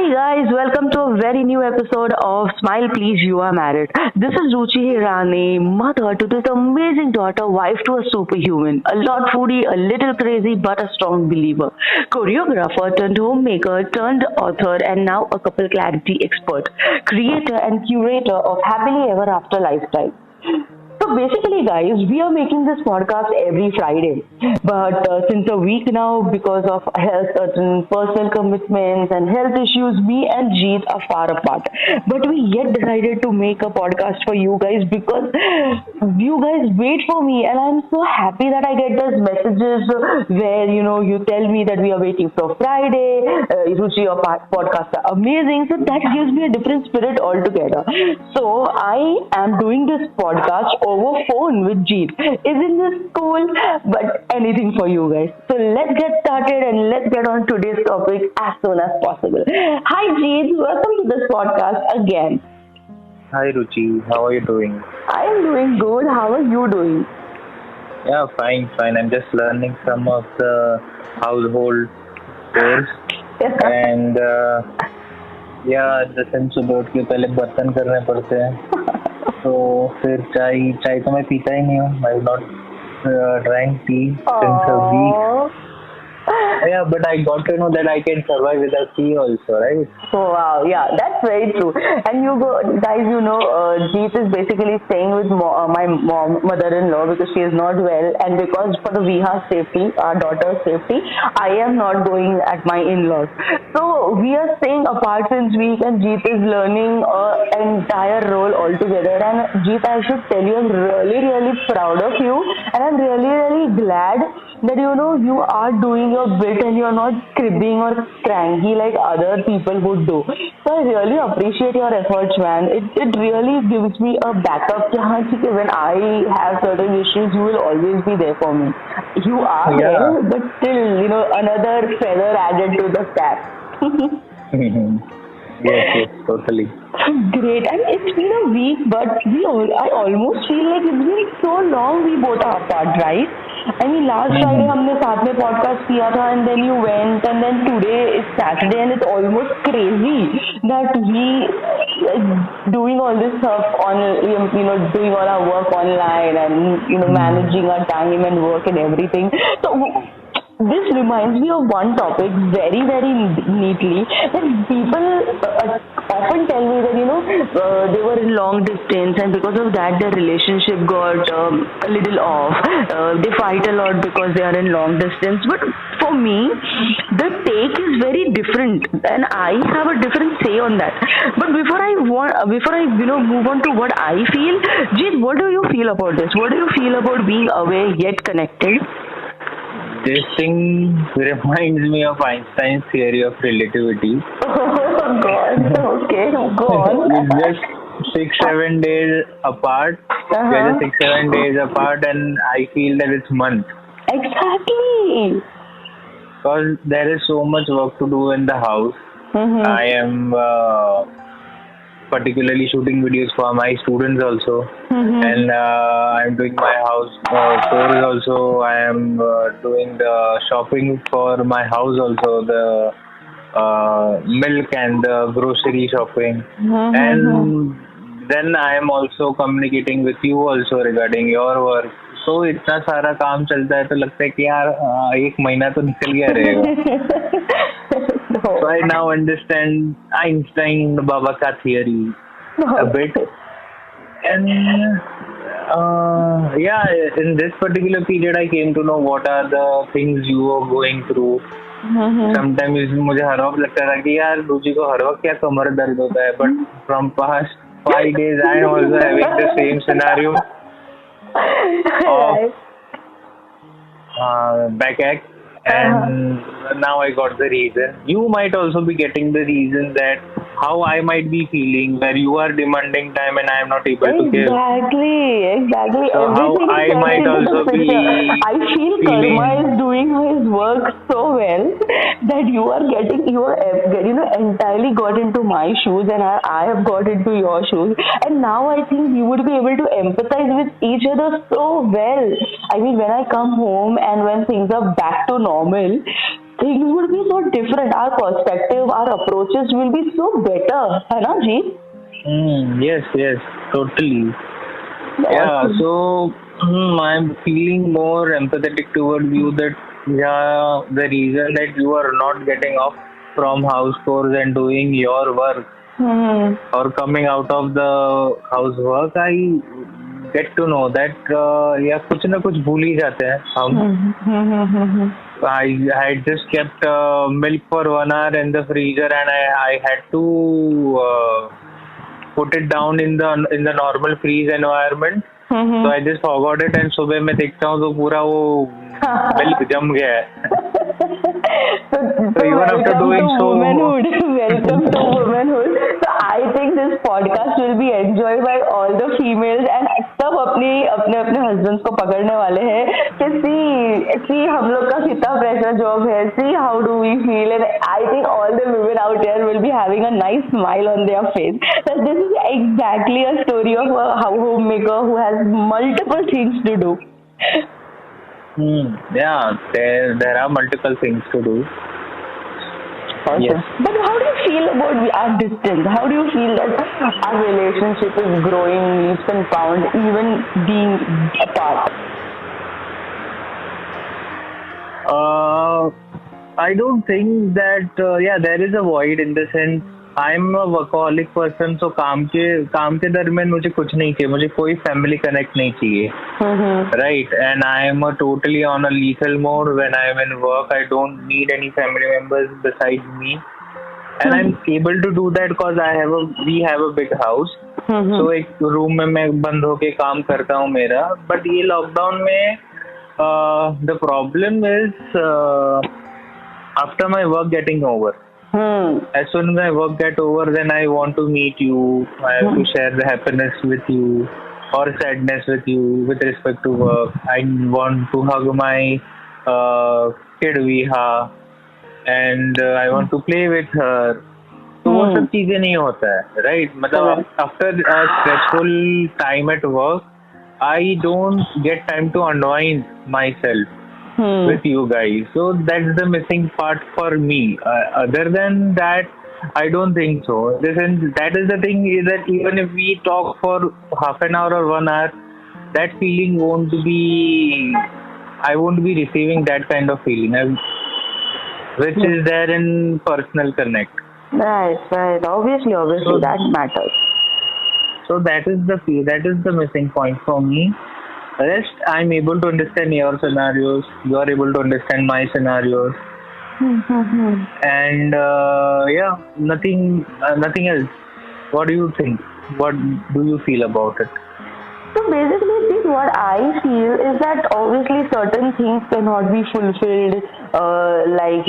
guys, welcome to a very new episode of Smile Please You Are Married. This is Ruchi Hirani, mother to this amazing daughter, wife to a superhuman, a lot foodie, a little crazy but a strong believer, choreographer turned homemaker turned author and now a couple clarity expert, creator and curator of happily ever after lifestyle. So basically, guys, we are making this podcast every Friday. But since a week now, because of health, certain personal commitments and health issues, me and Jeet are far apart. But we yet decided to make a podcast for you guys because you guys wait for me, and I'm so happy that I get those messages where you tell me that we are waiting for Friday. Ruchi, your podcast are amazing. So that gives me a different spirit altogether. So I am doing this podcast over phone with Jeet. Isn't this cool? But anything for you guys. So let's get started and let's get on today's topic as soon as possible. Hi Jeet, welcome to this podcast again. Hi Ruchi, how are you doing? I am doing good. How are you doing? Yeah, fine. I'm just learning some of the household chores and जैसे सुबह उठ के पहले बर्तन करने पड़ते हैं तो फिर चाय तो मैं पीता ही नहीं हूँ. I have not drank tea since a week. Yeah, but I got to know that I can survive without tea also, right? Oh, wow, yeah, that's very true. And guys, Jeet is basically staying with my mother-in-law because she is not well, and because for the Viha's safety, our daughter's safety, I am not going at my in-laws. So we are staying apart since week, and Jeet is learning an entire role altogether. And Jeet, I should tell you, I'm really proud of you, and I'm really glad that you are doing your bit and you're not cribbing or cranky like other people would do. So I really appreciate your efforts, man. It really gives me a backup. When I have certain issues, you will always be there for me. You are there, but still, another feather added to the cap. Yes, totally. Great. And it's been a week, but I almost feel like it's been so long we both are apart, right? I mean, last Friday हमने साथ में podcast किया था, and then you went, and then today is Saturday, and it's almost crazy that we doing all this stuff on, doing all our work online and managing our time and work and everything. So this reminds me of one topic very neatly that people often tell me that they were in long distance and because of that their relationship got a little off. They fight a lot because they are in long distance, but for me the take is very different and I have a different say on that. But before I move on to what I feel, Jeet, what do you feel about this? What do you feel about being away yet connected? This thing reminds me of Einstein's theory of relativity. Oh God, okay, go on. It's just 6-7 days apart. We're just 6-7 days apart and I feel that it's month. Exactly. Because there is so much work to do in the house. I am particularly shooting videos for my students also, and I'm doing my house chores also. I am doing the shopping for my house also, the milk and the grocery shopping, and then I am also communicating with you also regarding your work. So इतना सारा काम चलता है तो लगता है कि यार एक महीना तो निकल गया रहेगा. So I now understand Einstein Baba ka theory a bit. And in this particular period I came to know what are the things you are going through. Sometimes मुझे हर वक्त लगता था कि यार रुचि को हर वक्त क्या कमर दर्द होता है. But from past 5 days I am also having the same scenario of backache. And now I got the reason. You might also be getting the reason that how I might be feeling where you are demanding time and I am not able to give. Exactly. So how I might also be I feel feeling. Karma is doing his work so well that you are entirely got into my shoes and I have got into your shoes, and now I think we would be able to empathize with each other so well. I mean, when I come home and when things are back to normal, things would be so different. Our perspective, our approaches will be so better, है ना जी? Yes, yes, totally. Yeah, Awesome. so I'm feeling more empathetic toward you that yeah, the reason that you are not getting off from house chores and doing your work Hmm. or coming out of the housework, I get to know that या कुछ ना कुछ भूल ही जाते हैं हम. Hmm. Hmm. Hmm. I had just kept milk for 1 hour in the freezer and I had to put it down in the normal freeze environment. Hmm. So I just forgot it and सुबह मैं देखता हूँ तो पूरा वो milk जम गया है. So, So even after welcome to doing so, womanhood. Welcome to womanhood. So I think this podcast will be enjoyed by all the females and सब अपने अपने husbands को पकड़ने वाले हैं कि see हम लोग का कितना pressure job है, see how do we feel, and I think all the women out there will be having a nice smile on their face. So this is exactly a story of a homemaker who has multiple things to do. yeah, there are multiple things to do. Awesome. Yes. But how do you feel about our distance? How do you feel that our relationship is growing leaps and bounds, even being apart? I don't think that yeah, there is a void in the sense I'm a workaholic person, so काम के दरमियान मुझे कुछ नहीं चाहिए, मुझे कोई family connect नहीं चाहिए. Right, and I am a totally on a lethal mode when I am in work. I don't need any family members besides me, and I'm able to do that because we have a big house. So एक room में मैं बंद होके काम करता हूँ मेरा. But ये लॉकडाउन में the problem is after my work getting over. As soon as my work get over, then I want to meet you. I have to share the happiness with you or sadness with you with respect to work. I want to hug my kid Viha and I want to play with her. तो वो सब चीजें नहीं होता है, right? मतलब after a stressful time at work, I don't get time to unwind myself with you guys. So that's the missing part for me. Other than that, I don't think so. That is the thing is that even if we talk for half an hour or 1 hour, that feeling won't be. I won't be receiving that kind of feeling, which is there in personal connect. Right. Obviously, So that matters. So that is the missing point for me. Rest, I'm able to understand your scenarios. You are able to understand my scenarios. And yeah, nothing else. What do you think? What do you feel about it? So basically, see, what I feel is that obviously certain things cannot be fulfilled, like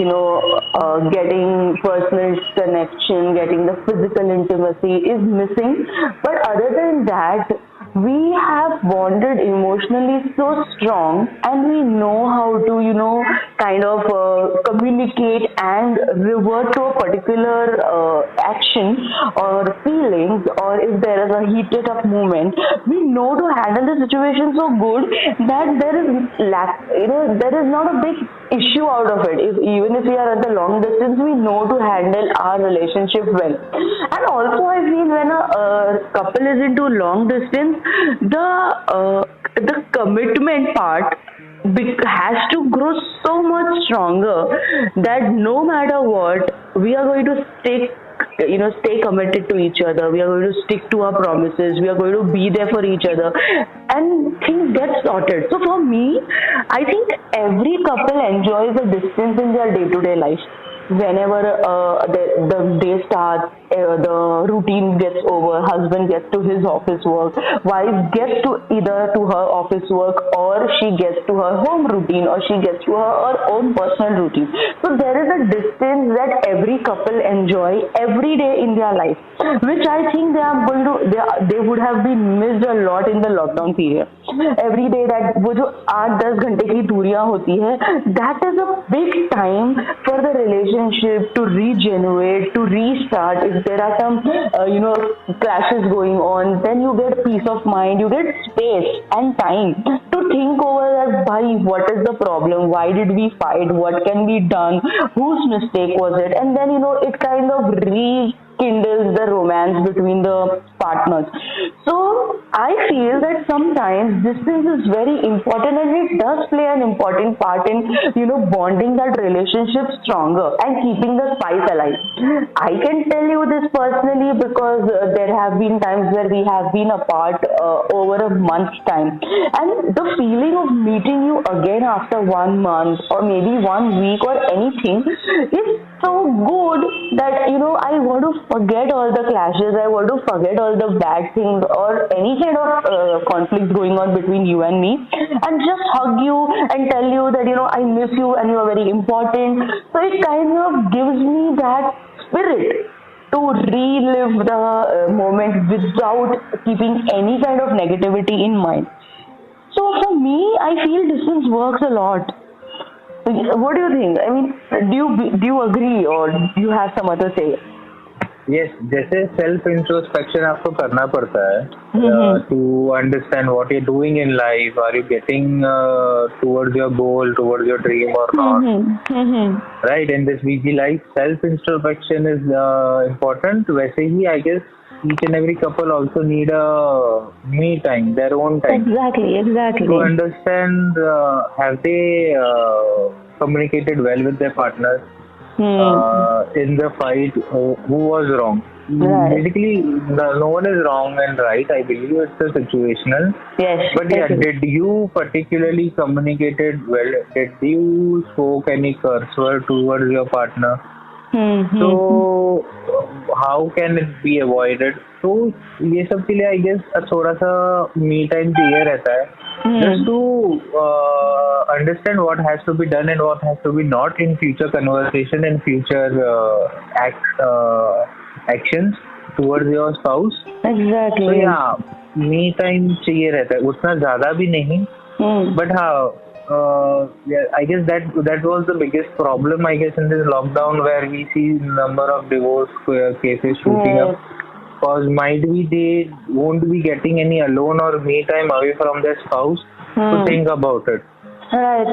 getting personal connection, getting the physical intimacy is missing. But other than that, we have bonded emotionally so strong, and we know how to kind of communicate and revert to a particular action or feelings, or if there is a heated up moment, we know to handle the situation so good that there is there is not a big issue out of it. Even if we are at the long distance, we know to handle our relationship well. And also I feel when a couple is into long distance, the commitment part has to grow so much stronger that no matter what, we are going to stay committed to each other. We are going to stick to our promises. We are going to be there for each other, and things get sorted. So for me, I think every couple enjoys the distance in their day-to-day life. Whenever the day starts, the routine gets over, husband gets to his office work, wife gets to either to her office work, or she gets to her home routine, or she gets to her own personal routine. So there is a distance that every couple enjoy every day in their life, which I think they would have been missed a lot in the lockdown period. Every day that वो जो 8-10 घंटे की दूरियां होती है, that is a big time for the relationship to regenerate, to restart if if there are some, clashes going on, then you get peace of mind, you get space and time to think over that, bhai, what is the problem? Why did we fight? What can be done? Whose mistake was it? And then, it kind of rekindles the romance between the partners. So I feel that sometimes distance is very important and it does play an important part in, bonding that relationship stronger and keeping the spice alive. I can tell you this personally because there have been times where we have been apart over a month's time, and the feeling of meeting you again after 1 month or maybe 1 week or anything is so good that I want to forget all the clashes, I want to forget all the bad things or any kind of conflicts going on between you and me, and just hug you and tell you that I miss you and you are very important. So it kind of gives me that spirit to relive the moment without keeping any kind of negativity in mind. So for me, I feel distance works a lot. What do you think? I mean, do you agree or do you have some other say? Yes, जैसे self introspection आपको करना पड़ता है to understand what you're doing in life. Are you getting towards your goal, towards your dream or not? Right? In this busy life, self introspection is important. वैसे ही I guess each and every couple also need a me time, their own time. Exactly. To understand, have they communicated well with their partners? In the fight, who was wrong? Right. Basically, no one is wrong and right. I believe it's a situational. Yes. But yeah, did you particularly communicated well? Did you spoke any curse word towards your partner? So how can it be avoided? तो ये सब के लिए I guess थोड़ा सा me time चाहिए रहता है. Just to understand what has to be done and what has to be not in future conversation and future actions towards your spouse. Exactly. So yeah, me time चाहिए रहता है, उतना ज़्यादा भी नहीं. But हाँ, yeah, I guess that was the biggest problem I guess in this lockdown, where we see number of divorce cases shooting up. Because might be they won't be getting any alone or me time away from their spouse to think about it. Right.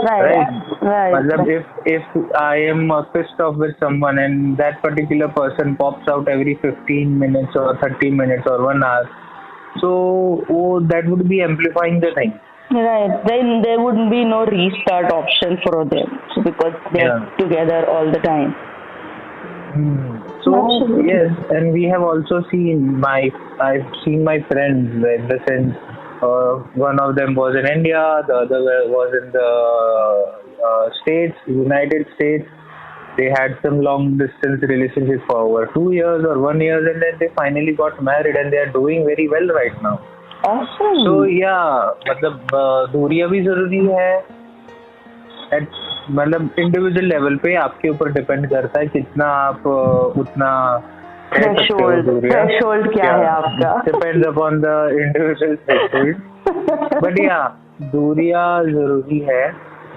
If I am pissed off with someone and that particular person pops out every 15 minutes or 30 minutes or 1 hour, so that would be amplifying the thing. Right. Then there wouldn't be no restart option for them, so because they're together all the time. So Absolutely. yes, and we have also seen I've seen my friends in the sense, one of them was in India, the other was in the States, United States. They had some long distance relationship for over 2 years or 1 year, and then they finally got married and they are doing very well right now. Awesome. So yeah, मतलब दूरियां भी जरूरी है. मतलब individual level पे आपके ऊपर depend करता है कितना आप उतना थ्रेशोल्ड क्या है आपका. Depends upon the individual threshold. But या दूरियां जरूरी है.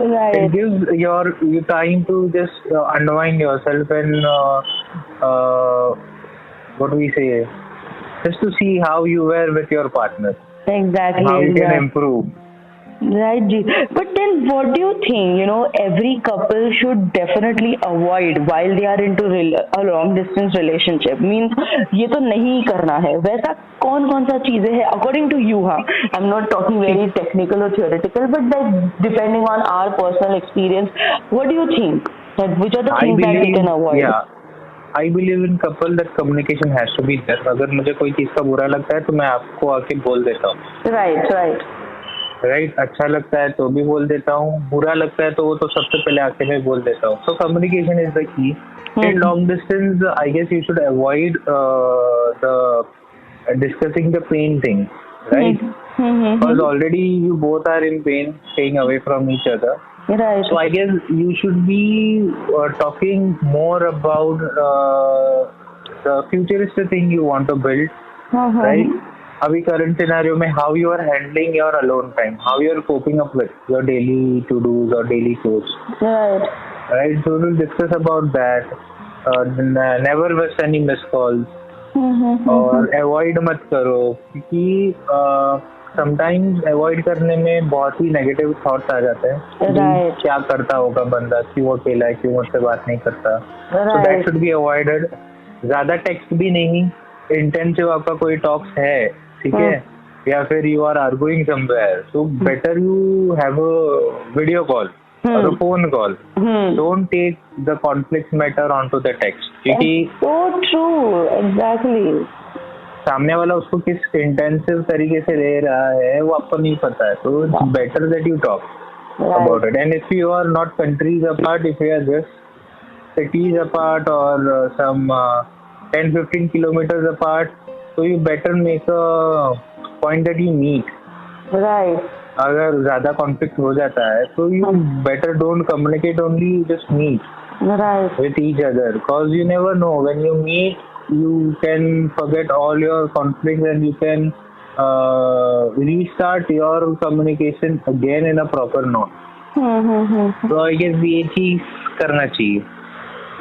Right. It gives you time to just unwind yourself and what we say, just to see how you were with your partner. Exactly. How you can improve. Right, Ji. But then what do you think, every couple should definitely avoid while they are into a long distance relationship? Means ये तो नहीं करना है. वैसा कौन सा चीजें है according to you? I'm not talking very technical or theoretical, but like depending on our personal experience, what do you think? That which are the things that we can avoid? Yeah. I believe in couple that communication has to be there. अगर मुझे कोई चीज का बुरा लगता है तो मैं आपको आके बोल देता हूँ. राइट. अच्छा लगता है तो भी बोल देता हूँ, बुरा लगता है तो वो तो सबसे पहले आके मैं बोल देता हूँ. So communication is the key. In long distance I guess you should avoid the discussing the pain thing, right? Because already you both are in pain, staying away from each other. Right. So I guess you should be talking more about the futuristic thing you want to build, right? अभी current scenario में how you are handling your alone time, how you are coping up with your daily to-dos or daily chores. Right. So we'll discuss about that. Never miss any missed calls. और avoid मत करो, क्योंकि sometimes avoid करने में बहुत ही negative thoughts आ जाते हैं कि क्या करता होगा बंदा, क्यों अकेला है, क्यों मुझसे बात नहीं करता. So that should be avoided. ज्यादा टेक्स्ट भी नहीं, इंटेंसिव आपका कोई टॉक्स है, ठीक है, या फिर you are arguing somewhere, so better you have a video call or a phone call. Don't take the conflict matter onto the text. क्योंकि so true, exactly. सामने वाला उसको किस इंटेंसिव तरीके से ले रहा है वो आपको नहीं पता है, तो it's better that you talk about it. And if you are not countries apart, if you are just cities apart or some 10-15 kilometers apart, so you better make a point that you meet. Right. अगर ज्यादा conflict हो जाता है तो you better don't communicate, only just meet with each other, because you never know, when you meet you can forget all your conflict and you can restart your communication again in a proper note. तो I guess ये चीज करना चाहिए.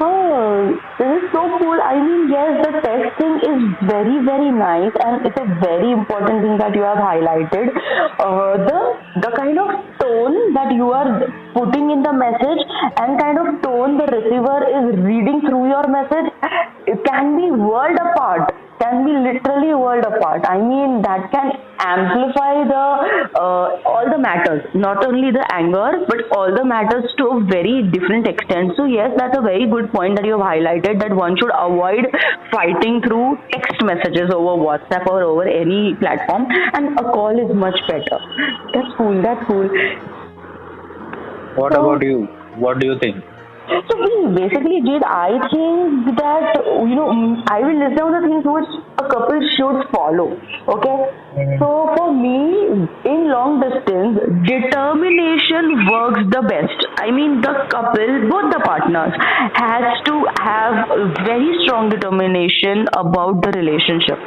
Oh, this is so cool. I mean, yes, the texting is very, very nice, and it's a very important thing that you have highlighted. The kind of tone that you are putting in the message and kind of tone the receiver is reading through your message, it can be world apart. Can be literally world apart. I mean, that can amplify the all the matters, not only the anger, but all the matters to a very different extent. So yes, that's a very good point that you have highlighted, that one should avoid fighting through text messages over WhatsApp or over any platform, and a call is much better. That's cool. That's cool. What about you? What do you think? So basically, Jade, I think that, I will list down the things which a couple should follow. Okay? So for me, in long distance, determination works the best. I mean, the couple, both the partners, has to have very strong determination about the relationship.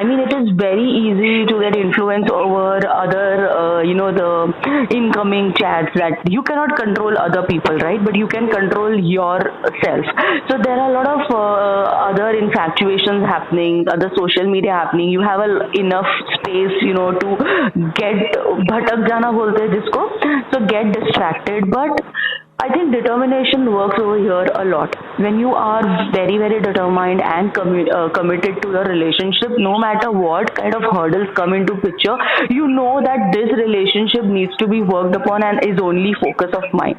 I mean, it is very easy to get influence over other, the incoming chats, that you cannot control other people, right? But you can control yourself. So there are a lot of other infatuations happening, other social media happening. You have enough space, to get bhatak jana bolte hain jisko, so get distracted. But I think determination works over here a lot. When you are very, very determined and committed to your relationship, no matter what kind of hurdles come into picture, you know that this relationship needs to be worked upon and is only focus of mine.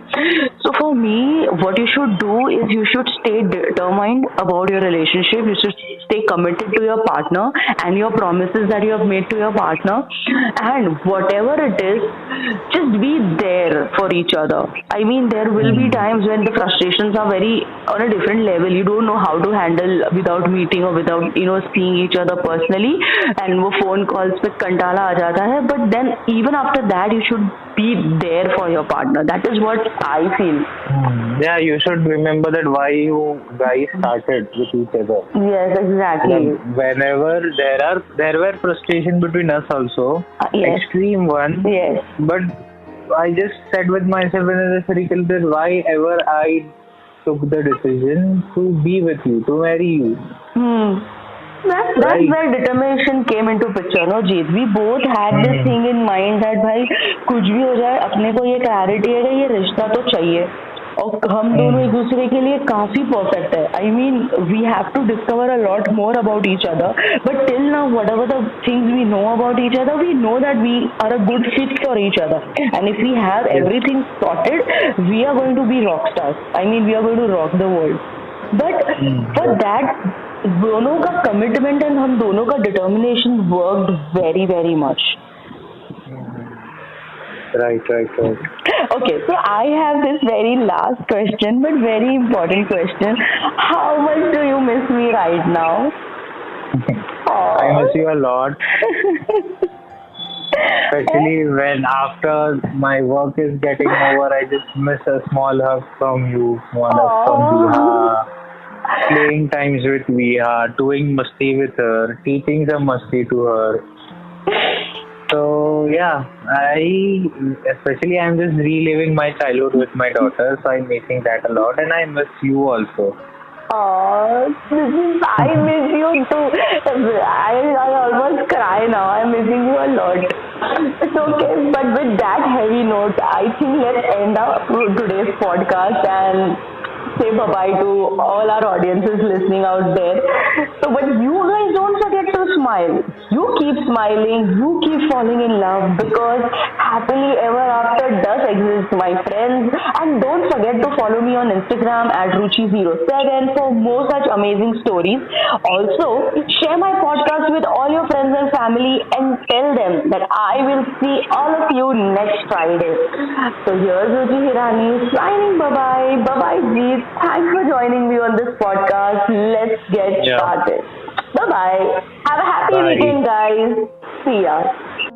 So for me, what you should do is you should stay determined about your relationship. You should stay committed to your partner and your promises that you have made to your partner. And whatever it is, just be there for each other. I mean, there will be times when the frustrations are very on a different level. You don't know how to handle without meeting or without seeing each other personally, and वो phone calls पे कंटाला आ जाता है. But then even after that, you should be there for your partner. That is what I feel. Yeah, you should remember that why you guys started with each other. Yes, exactly. Whenever there were frustration between us also, yes. Extreme one. Yes. But I just said with myself in a circle that why ever I took the decision to be with you, to marry you. That's where determination came into picture, no, Jeet? We both had this thing in mind that भाई कुछ भी हो जाए, अपने को ये clarity है कि ये रिश्ता तो चाहिए, और हम दोनों एक दूसरे के लिए काफी परफेक्ट है. I mean, we have to discover a lot more about each other, but till now, whatever the things we know about each other, we know that we are a good fit for each other. And if we have everything sorted, we are going to be rock stars. I mean, we are going to rock the world. But for that, दोनों का commitment and हम दोनों का determination worked very, very much. Right. Okay, so I have this very last question, but very important question. How much do you miss me right now? I miss you a lot. Especially when after my work is getting over, I just miss a small hug from you, small hug from Viha, playing times with Viha, doing masti with her, teaching some masti to her. So yeah, I'm just reliving my childhood with my daughter, so I'm missing that a lot, and I miss you also. Oh, I miss you too. I almost cry now. I'm missing you a lot. It's okay, but with that heavy note, I think let's end up today's podcast and say bye bye to all our audiences listening out there. So, but you guys don't forget to smile. You keep smiling, you keep falling in love because happily ever after does exist, my friends. And don't forget to follow me on Instagram at Ruchi07 for more such amazing stories. Also, share my podcast with all your friends and family and tell them that I will see all of you next Friday. So here's Ruchi Hirani signing bye bye. Bye bye, Jeet. Thanks for joining me on this podcast. Let's get Yeah. started. Bye bye. Have a happy Bye. weekend, guys. See ya.